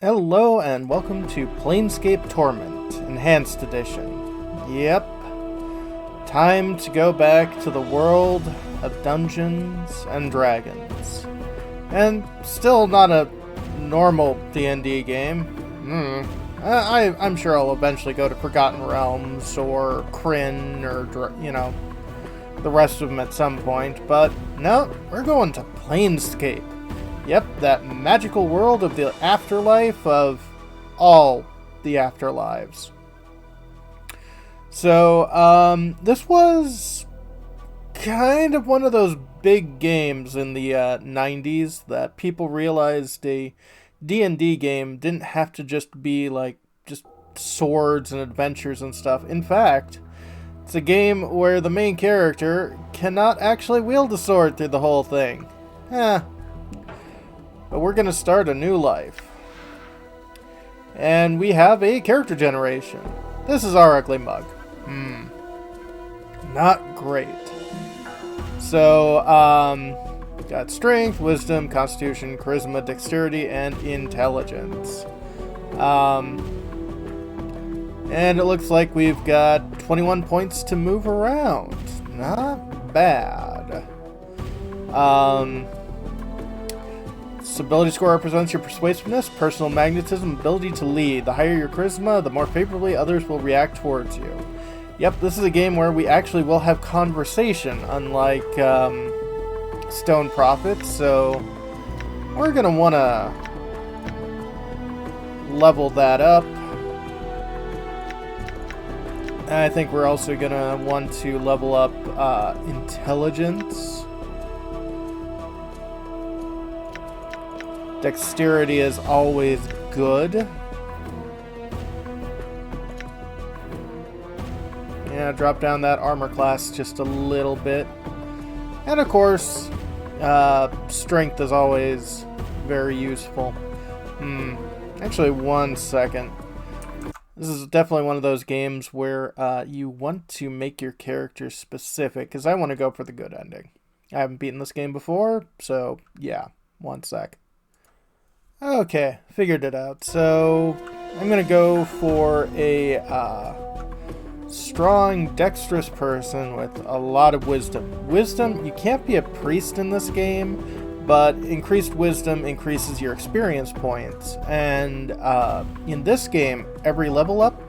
Hello and welcome to Planescape Torment, Enhanced Edition. Yep, time to go back to the world of Dungeons and Dragons. And still not a normal D&D game. I'm sure I'll eventually go to Forgotten Realms or Kryn or, the rest of them at some point. But no, we're going to Planescape. Yep, that magical world of the afterlife of all the afterlives. So, this was kind of one of those big games in the 90s that people realized a D&D game didn't have to just be like just swords and adventures and stuff. In fact, it's a game where the main character cannot actually wield a sword through the whole thing. But we're going to start a new life. And we have a character generation. This is our ugly mug. Not great. So, got strength, wisdom, constitution, charisma, dexterity, and intelligence. And it looks like we've got 21 points to move around. Not bad. Ability score represents your persuasiveness, personal magnetism, ability to lead. The higher your charisma, the more favorably others will react towards you. Yep, this is a game where we actually will have conversation, unlike Stone Prophets, so we're going to want to level that up. And I think we're also going to want to level up intelligence. Dexterity is always good. Yeah, drop down that armor class just a little bit. And of course, strength is always very useful. Actually, one second. This is definitely one of those games where you want to make your character specific, because I want to go for the good ending. I haven't beaten this game before, so yeah, one sec. Okay, figured it out. So, I'm going to go for a strong, dexterous person with a lot of wisdom. Wisdom, you can't be a priest in this game, but increased wisdom increases your experience points. And in this game, every level up,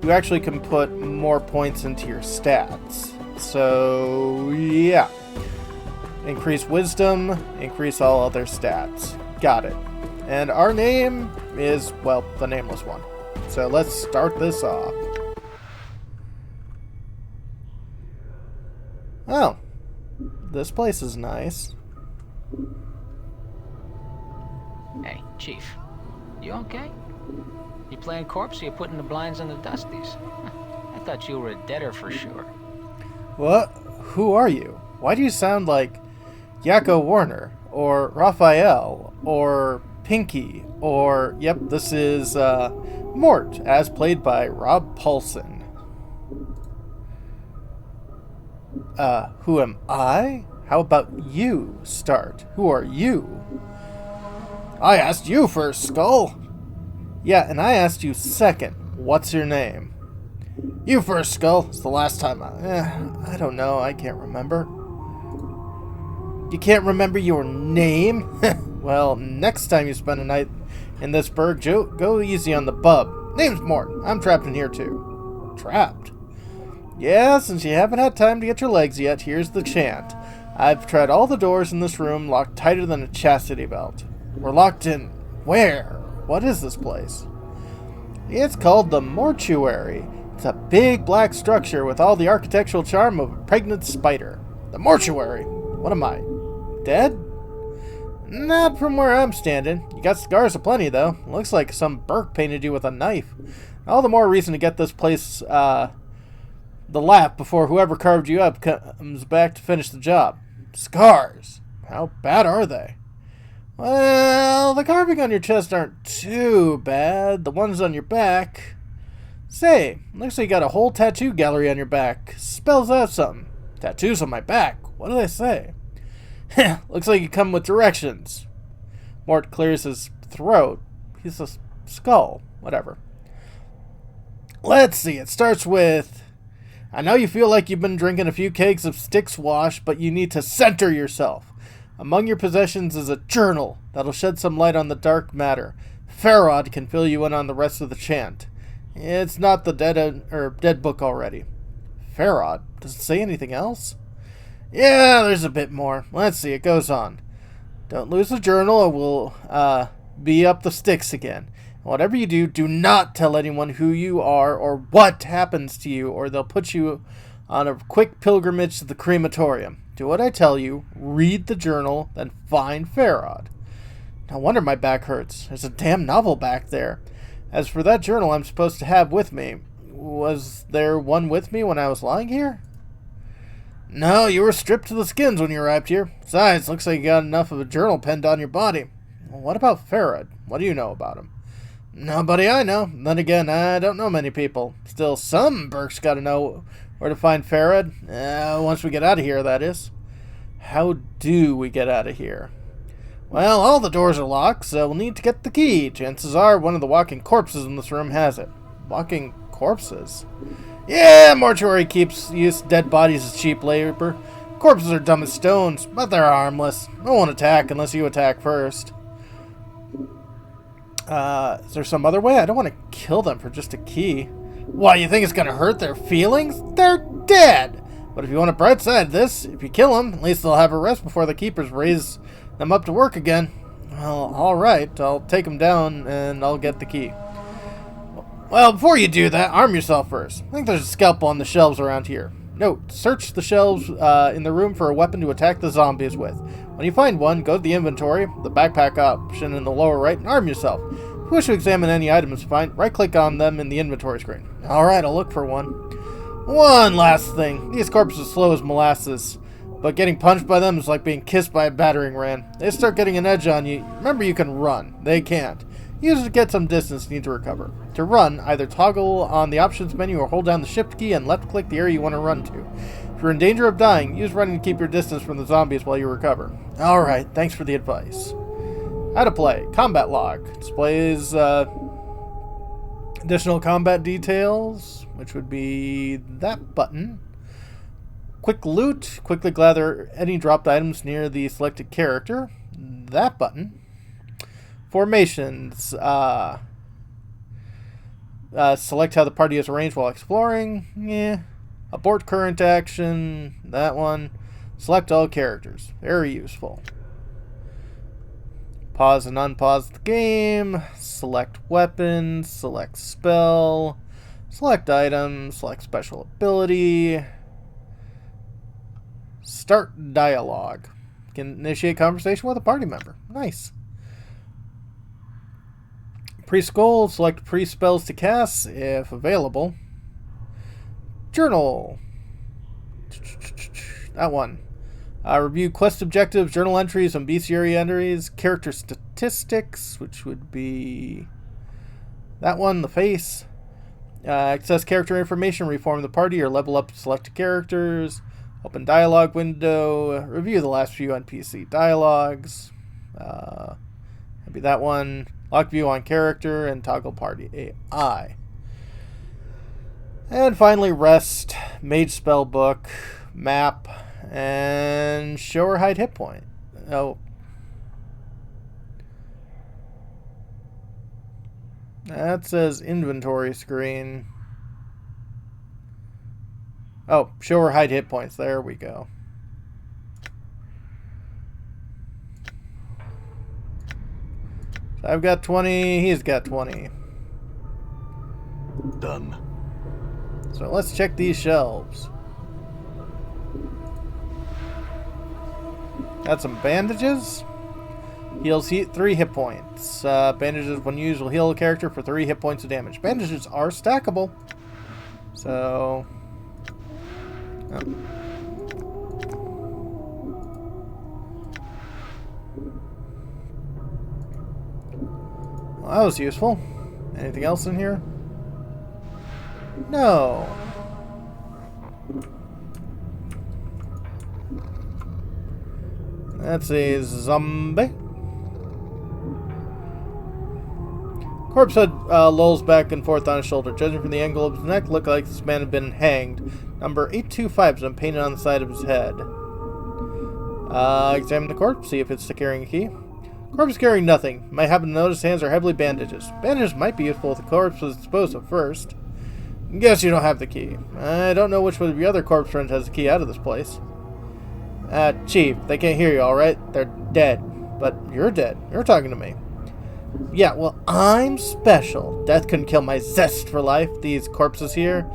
you actually can put more points into your stats. So, yeah. Increase wisdom, increase all other stats. Got it. And our name is, well, the nameless one. So let's start this off. Oh, this place is nice. Hey, Chief. You okay? You playing corpse or you putting the blinds on the dusties? I thought you were a deader for sure. What? Who are you? Why do you sound like Yakko Warner, or Raphael, or Pinky, or, yep, this is Mort, as played by Rob Paulson. Who am I? How about you start? Who are you? I asked you first, Skull. Yeah, and I asked you second. What's your name? You first, Skull. It's the last time I don't know. I can't remember. You can't remember your name? Well, next time you spend a night in this burg, go easy on the bub. Name's Mort. I'm trapped in here too. Trapped? Yeah, since you haven't had time to get your legs yet, here's the chant. I've tried all the doors in this room, locked tighter than a chastity belt. We're locked in where? What is this place? It's called the Mortuary. It's a big black structure with all the architectural charm of a pregnant spider. The Mortuary? What am I, dead? Not from where I'm standing. You got scars aplenty, though. Looks like some Burke painted you with a knife. All the more reason to get this place, the lap before whoever carved you up comes back to finish the job. Scars? How bad are they? Well, the carving on your chest aren't too bad. The ones on your back... Say, looks like you got a whole tattoo gallery on your back. Spells out something. Tattoos on my back? What do they say? Looks like you come with directions. Mort clears his throat. He's skull. Whatever. Let's see. It starts with, I know you feel like you've been drinking a few kegs of Styx wash, but you need to center yourself. Among your possessions is a journal that'll shed some light on the dark matter. Farod can fill you in on the rest of the chant. It's not the dead book already. Farod? Does it say anything else? Yeah, there's a bit more. Let's see, it goes on. Don't lose the journal or we'll be up the sticks again. Whatever you do, do not tell anyone who you are or what happens to you, or they'll put you on a quick pilgrimage to the crematorium. Do what I tell you, read the journal, then find Farod. No wonder my back hurts. There's a damn novel back there. As for that journal I'm supposed to have with me, was there one with me when I was lying here? No, you were stripped to the skins when you arrived here. Besides, looks like you got enough of a journal penned on your body. Well, what about Farod? What do you know about him? Nobody I know. Then again, I don't know many people. Still, some Burks gotta know where to find Farod. Once we get out of here, that is. How do we get out of here? Well, all the doors are locked, so we'll need to get the key. Chances are one of the walking corpses in this room has it. Walking corpses? Yeah, Mortuary use dead bodies as cheap labor. Corpses are dumb as stones, but they're harmless. No one attack unless you attack first. Is there some other way? I don't want to kill them for just a key. Why, you think it's going to hurt their feelings? They're dead! But if you want a bright side of this, if you kill them, at least they'll have a rest before the keepers raise them up to work again. Well, alright, I'll take them down and I'll get the key. Well, before you do that, arm yourself first. I think there's a scalpel on the shelves around here. Note, search the shelves in the room for a weapon to attack the zombies with. When you find one, go to the inventory, the backpack option in the lower right, and arm yourself. If you wish to examine any items you find, right-click on them in the inventory screen. Alright, I'll look for one. One last thing. These corpses are slow as molasses, but getting punched by them is like being kissed by a battering ram. They start getting an edge on you. Remember, you can run. They can't. Use it to get some distance, need to recover. To run, either toggle on the options menu or hold down the shift key and left-click the area you want to run to. If you're in danger of dying, use running to keep your distance from the zombies while you recover. Alright, thanks for the advice. How to play. Combat log. Displays additional combat details, which would be that button. Quick loot. Quickly gather any dropped items near the selected character. That button. Formations. Select how the party is arranged while exploring. Yeah. Abort current action. That one. Select all characters. Very useful. Pause and unpause the game. Select weapons. Select spell. Select item. Select special ability. Start dialogue. Can initiate conversation with a party member. Nice. Pre-skull, select pre-spells to cast, if available. Journal. That one. Review quest objectives, journal entries, and bestiary entries. Character statistics, which would be that one, the face. Access character information, reform the party, or level up selected characters. Open dialogue window. Review the last few NPC dialogues. That'd be that one. Lock view on character and toggle party AI. And finally, rest, mage spell book, map, and show or hide hit point. Oh. That says inventory screen. Oh, show or hide hit points. There we go. I've got 20, he's got 20. Done. So let's check these shelves. Got some bandages. Heals 3 hit points. Bandages, when used, will heal a character for 3 hit points of damage. Bandages are stackable. So... Oh. Well, that was useful. Anything else in here? No. That's a zombie. Corpse head lolls back and forth on his shoulder. Judging from the angle of his neck, looked like this man had been hanged. Number 825 has been painted on the side of his head. Examine the corpse, see if it's carrying a key. Corpse is carrying nothing. Might happen to notice hands are heavily bandages. Bandages might be useful if the corpse was disposed of first. Guess you don't have the key. I don't know which one of your other corpse friends has the key out of this place. Chief, they can't hear you, alright? They're dead. But you're dead. You're talking to me. Yeah, well, I'm special. Death couldn't kill my zest for life. These corpses here,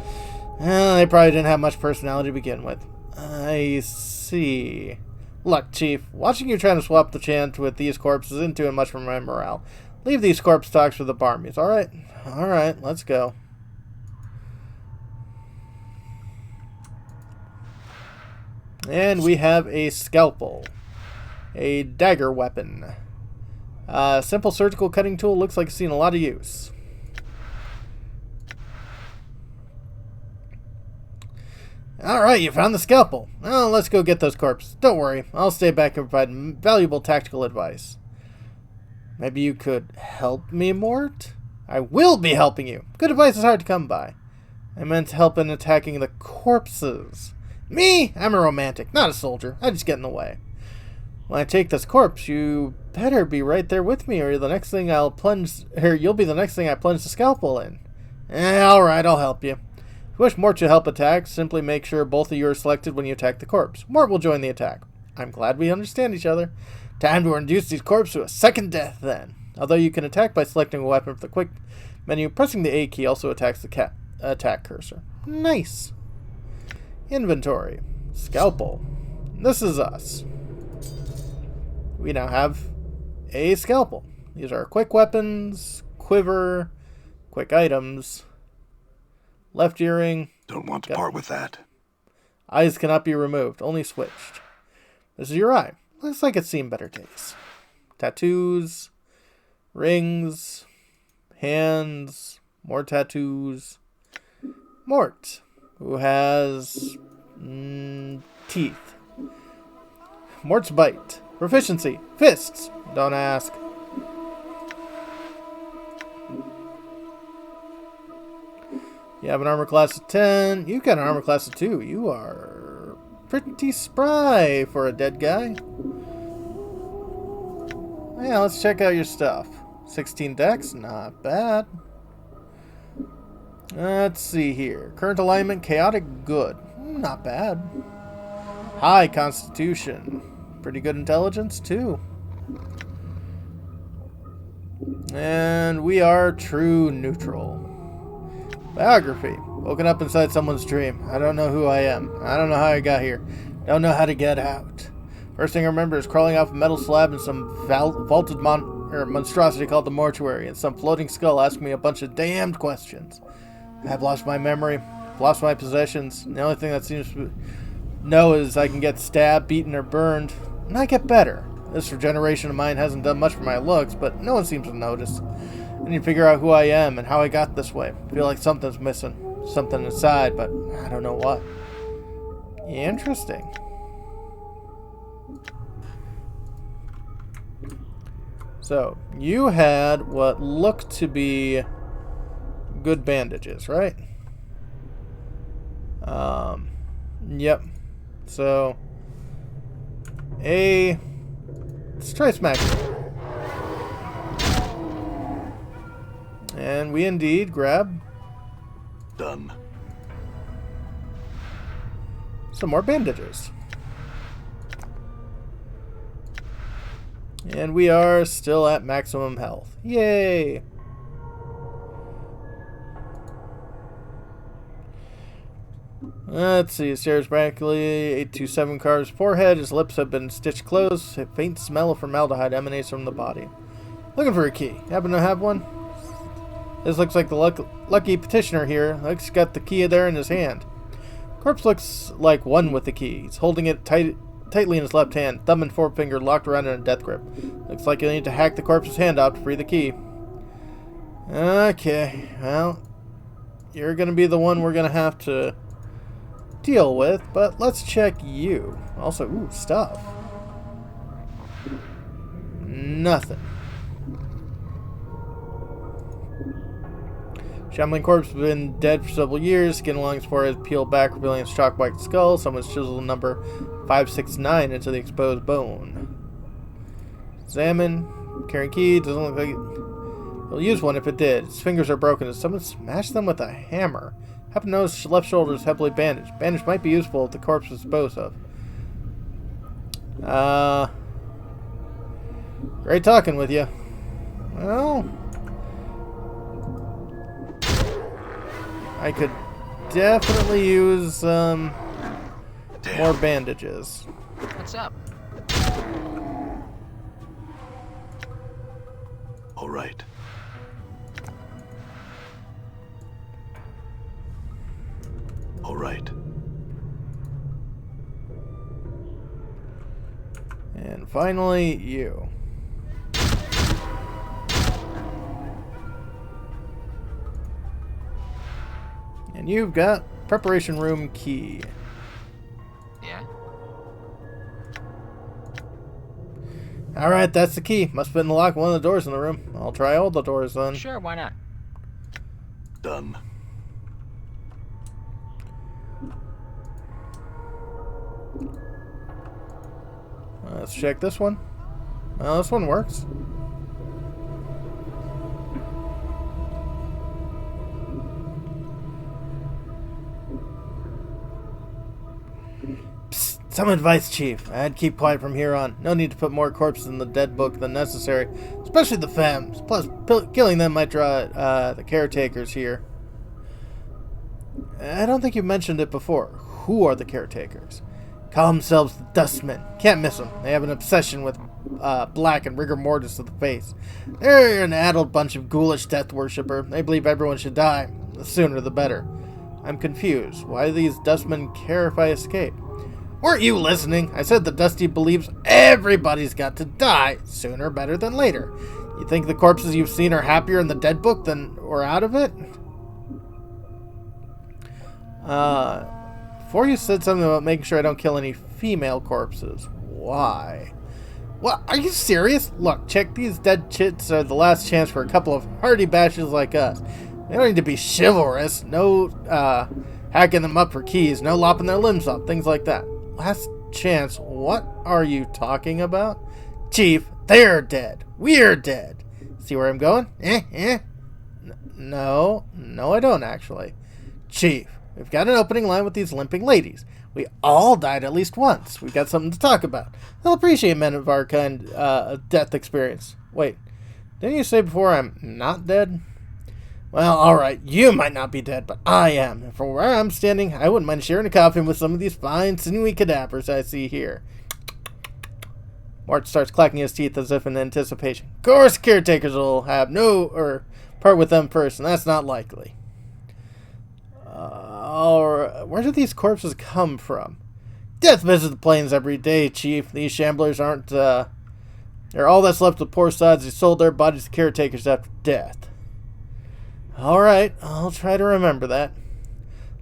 they probably didn't have much personality to begin with. I see. Look, Chief, watching you trying to swap the chant with these corpses isn't doing much for my morale. Leave these corpse talks for the barmies, alright? Alright, let's go. And we have a scalpel. A dagger weapon. Simple surgical cutting tool, looks like it's seen a lot of use. Alright, you found the scalpel. Well, let's go get those corpses. Don't worry, I'll stay back and provide valuable tactical advice. Maybe you could help me, Mort? I will be helping you. Good advice is hard to come by. I meant help in attacking the corpses. Me? I'm a romantic, not a soldier. I just get in the way. When I take this corpse, you better be right there with me, or you'll be the next thing I plunge the scalpel in. Alright, I'll help you. If you wish Mort to help attack, simply make sure both of you are selected when you attack the corpse. Mort will join the attack. I'm glad we understand each other. Time to reduce these corpses to a second death, then. Although you can attack by selecting a weapon from the quick menu, pressing the A key also attacks the attack cursor. Nice. Inventory. Scalpel. This is us. We now have a scalpel. These are quick weapons, quiver, quick items, left earring. Don't want to part with that. Eyes cannot be removed, only switched. This is your eye. Looks like it's seen better days. Tattoos, rings, hands, more tattoos. Mort, who has teeth. Mort's bite. Proficiency. Fists. Don't ask. You have an armor class of 10. You've got an armor class of 2. You are pretty spry for a dead guy. Yeah, let's check out your stuff. 16 dex. Not bad. Let's see here. Current alignment. Chaotic. Good. Not bad. High constitution. Pretty good intelligence, too. And we are true neutral. Biography. Woken up inside someone's dream. I don't know who I am. I don't know how I got here. Don't know how to get out. First thing I remember is crawling off a metal slab in some vaulted monstrosity called the Mortuary, and some floating skull asking me a bunch of damned questions. I've lost my memory. Lost my possessions. The only thing that seems to know is I can get stabbed, beaten, or burned. And I get better. This regeneration of mine hasn't done much for my looks, but no one seems to notice. I need to figure out who I am and how I got this way. I feel like something's missing. Something inside, but I don't know what. Interesting. So, you had what looked to be good bandages, right? Yep. So, let's try smacking. And we indeed grab Done. some more bandages. And we are still at maximum health. Yay! Let's see. Stares blankly. 827 carves forehead. His lips have been stitched closed. A faint smell of formaldehyde emanates from the body. Looking for a key. Happen to have one? This looks like the lucky petitioner here. Looks got the key there in his hand. Corpse looks like one with the key. He's holding it tightly in his left hand, thumb and forefinger locked around in a death grip. Looks like you'll need to hack the corpse's hand out to free the key. Okay, well, you're going to be the one we're going to have to deal with, but let's check you. Also, ooh, stuff. Nothing. Shambling corpse has been dead for several years. Skin along his forehead peeled back, revealing his chalk white skull. Someone's chiseled number 569 into the exposed bone. Examine. Carrying key. Doesn't look like he'll use one if it did. His fingers are broken. Did someone smash them with a hammer? Happen to notice his left shoulder is heavily bandaged. Bandage might be useful if the corpse is disposed of. Great talking with you. Well, I could definitely use more bandages. What's up? All right. All right. And finally, you. And you've got preparation room key. Yeah? Alright, that's the key. Must fit in the lock of one of the doors in the room. I'll try all the doors then. Sure, why not? Done. Let's check this one. Well, this one works. Psst, some advice, Chief. I'd keep quiet from here on. No need to put more corpses in the dead book than necessary, especially the femmes. Plus, killing them might draw the caretakers here. I don't think you mentioned it before. Who are the caretakers? Call themselves the Dustmen. Can't miss them. They have an obsession with black and rigor mortis of the face. They're an addled bunch of ghoulish death worshipper. They believe everyone should die. The sooner the better. I'm confused. Why do these Dustmen care if I escape? Weren't you listening? I said the Dusty believes everybody's got to die. Sooner better than later. You think the corpses you've seen are happier in the dead book than or out of it? Before you said something about making sure I don't kill any female corpses. Why? What? Are you serious? Look, check, these dead chits are the last chance for a couple of hardy bashes like us. They don't need to be chivalrous. No, hacking them up for keys. No lopping their limbs off. Things like that. Last chance? What are you talking about? Chief, they're dead. We're dead. See where I'm going? No, I don't actually. Chief. We've got an opening line with these limping ladies. We all died at least once. We've got something to talk about. They'll appreciate men of our kind death experience. Wait, didn't you say before I'm not dead? Well, alright, you might not be dead, but I am. And from where I'm standing, I wouldn't mind sharing a coffin with some of these fine, sinewy cadavers I see here. Mort starts clacking his teeth as if in anticipation. Of course, caretakers will have part with them first, and that's not likely. Where do these corpses come from? Death visits the plains every day, Chief. These shamblers aren't, they're all that's left of the poor sods who sold their bodies to caretakers after death. Alright, I'll try to remember that.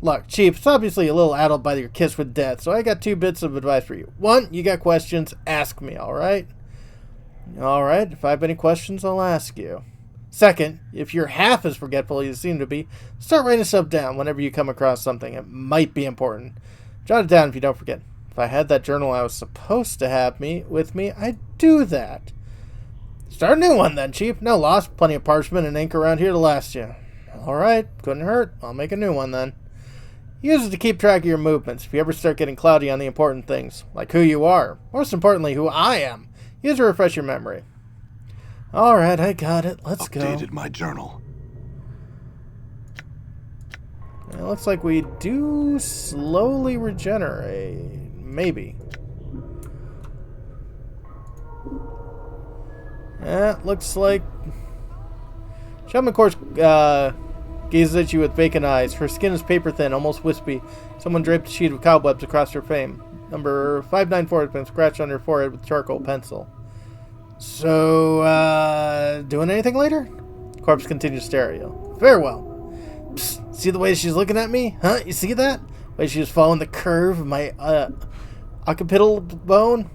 Look, Chief, it's obviously a little addled by your kiss with death, so I got 2 bits of advice for you. 1, you got questions, ask me, alright? Alright, if I have any questions, I'll ask you. 2nd, if you're half as forgetful as you seem to be, start writing stuff down whenever you come across something. It might be important. Jot it down if you don't forget. If I had that journal I was supposed to have with me, I'd do that. Start a new one then, Chief. No loss. Plenty of parchment and ink around here to last you. Alright, couldn't hurt. I'll make a new one then. Use it to keep track of your movements if you ever start getting cloudy on the important things, like who you are. Most importantly, who I am. Use it to refresh your memory. Alright, I got it. Let's go. Updated my journal. It looks like we do slowly regenerate. Maybe. Looks like... Shaman Corpse gazes at you with vacant eyes. Her skin is paper thin, almost wispy. Someone draped a sheet of cobwebs across her frame. Number 594 has been scratched on her forehead with charcoal pencil. So, doing anything later? Corpse continues to stare at you. Farewell. Psst, see the way she's looking at me? Huh? You see that? The way she's following the curve of my, occipital bone?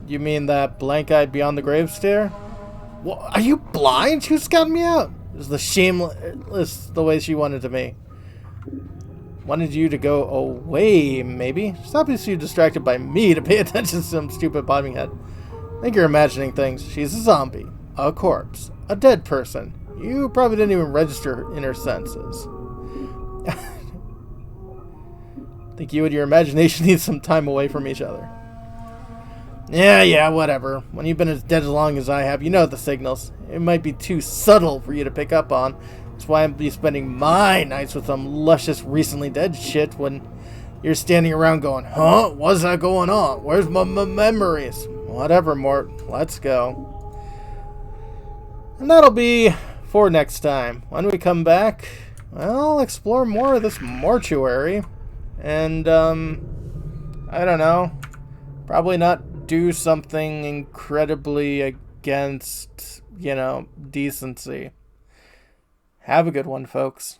You mean that blank-eyed beyond the grave stare? What, are you blind? She was scouting me out. It was the shameless the way she wanted to me. Wanted you to go away, maybe? Stop being so distracted by me to pay attention to some stupid bobbing head. I think you're imagining things. She's a zombie, a corpse, a dead person. You probably didn't even register in her senses. Think you and your imagination need some time away from each other. Yeah, whatever. When you've been as dead as long as I have, you know the signals. It might be too subtle for you to pick up on. That's why I'm be spending my nights with some luscious recently dead shit when you're standing around going, huh? What's that going on? Where's my memories? Whatever, Mort. Let's go. And that'll be for next time. When we come back, I'll explore more of this mortuary. And, I don't know. Probably not do something incredibly against, decency. Have a good one, folks.